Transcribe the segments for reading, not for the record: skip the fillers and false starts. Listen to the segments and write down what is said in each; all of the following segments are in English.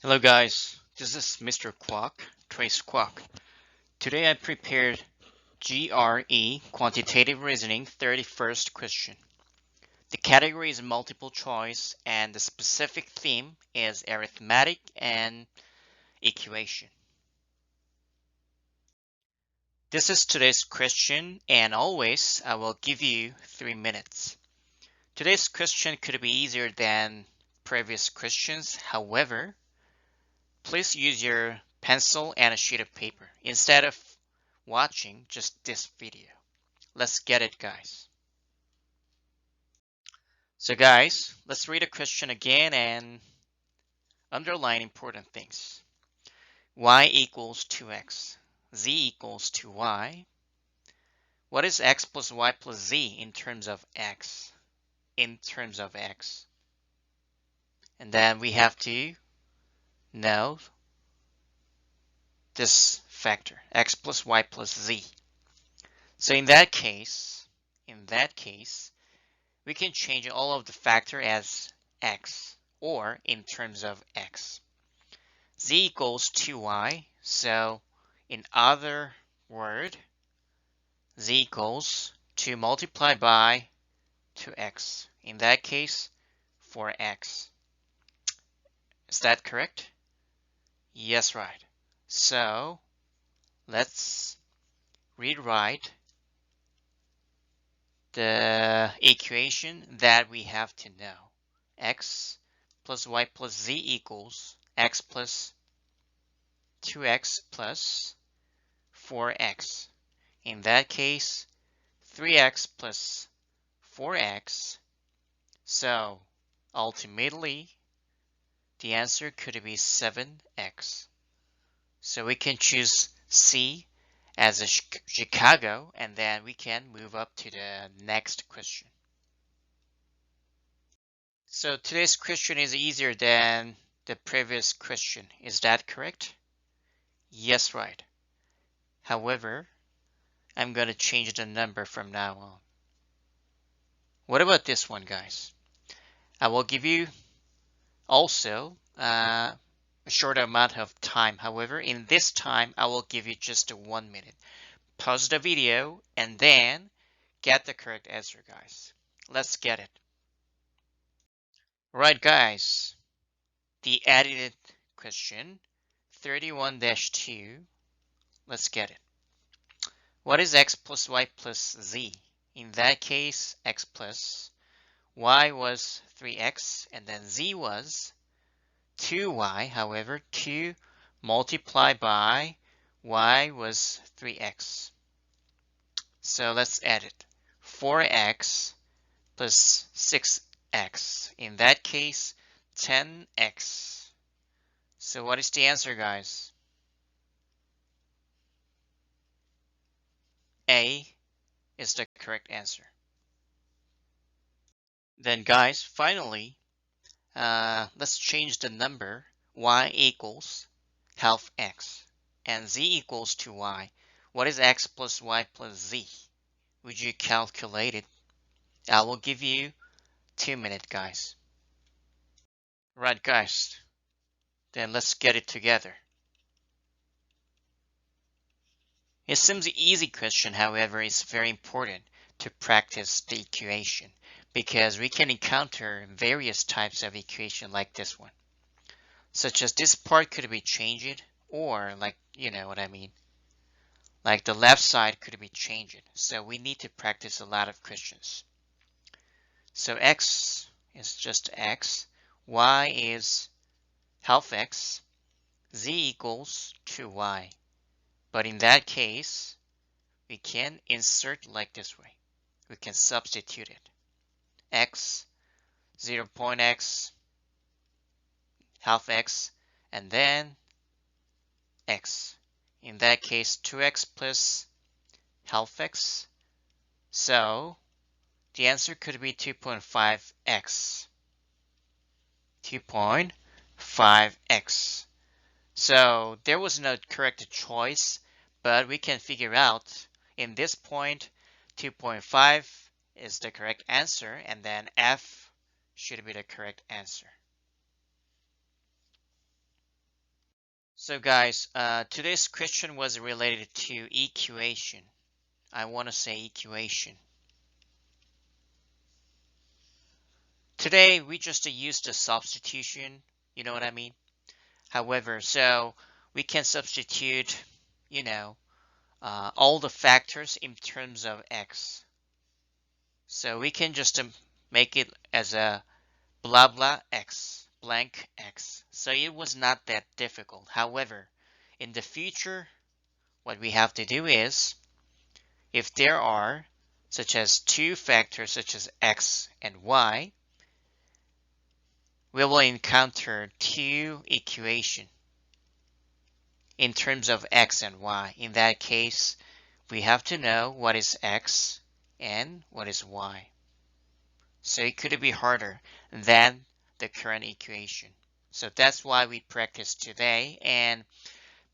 Hello guys, this is Mr. Kwok, Trace Kwok. Today I prepared GRE Quantitative Reasoning 31st question. The category is multiple choice and the specific theme is arithmetic and equation. This is today's question and always I will give you 3 minutes. Today's question could be easier than previous questions, however, please use your pencil and a sheet of paper instead of watching just this video. Let's get it, guys. So guys, let's read the question again and underline important things. Y equals 2x. Z equals 2y. What is x plus y plus z in terms of x? In terms of x. And then we have to know this factor, x plus y plus z. So in that case, we can change all of the factor as x or in terms of x. Z equals 2y, so in other word, z equals 2 multiplied by 2x. In that case, 4x. Is that correct? Yes, right. So let's rewrite the equation that we have to know. X plus y plus z equals x plus 2x plus 4x. In that case, 3x plus 4x. So ultimately, the answer could be 7x. So we can choose C as a Chicago, and then we can move up to the next question. So today's question is easier than the previous question. Is that correct? Yes, right. However, I'm going to change the number from now on. What about this one, guys? I will give you also a short amount of time. However, in this time, I will give you just 1 minute. Pause the video and then get the correct answer, guys. Let's get it. Right, guys. The edited question 31-2. Let's get it. What is x plus y plus z? In that case, x plus y was 3x and then z was 2y. However, 2 multiplied by y was 3x. So let's add it. 4x plus 6x. In that case, 10x. So what is the answer, guys? A is the correct answer. Then guys, finally, let's change the number. Y equals half x and z equals 2y. What is x plus y plus z? Would you calculate it? I will give you 2 minutes, guys. Right, guys. Then let's get it together. It seems an easy question, however, it's very important to practice the equation because we can encounter various types of equation like this one. Such as this part could be changed or like, you know what I mean. Like the left side could be changed. So we need to practice a lot of questions. So x is just x, y is half x, z equals 2y. But in that case, we can insert like this way. We can substitute it. X, 0.x, half x, and then x. In that case, 2x plus half x. So the answer could be 2.5x. 2.5x. So there was no correct choice, but we can figure out in this point 2.5 is the correct answer, and then F should be the correct answer. So guys, today's question was related to equation. I want to say equation. Today we just used the substitution, you know what I mean? However, so we can substitute, you know, all the factors in terms of x. So we can just make it as a blah blah x, blank x. So it was not that difficult. However, in the future, what we have to do is, if there are such as two factors such as x and y, we will encounter two equations in terms of x and y. In that case, we have to know what is x and what is y. So it could be harder than the current equation. So that's why we practice today. And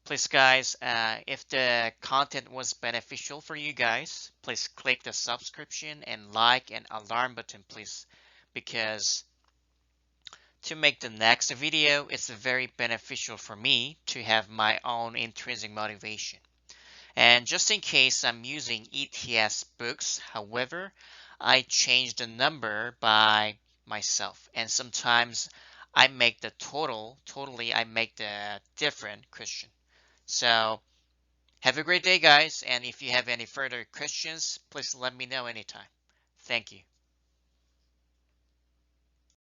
please guys, if the content was beneficial for you guys, please click the subscription and like and alarm button please, because to make the next video, it's very beneficial for me to have my own intrinsic motivation. And just in case I'm using ETS books, however, I change the number by myself. And sometimes I make the totally I make the different question. So have a great day, guys. And if you have any further questions, please let me know anytime. Thank you.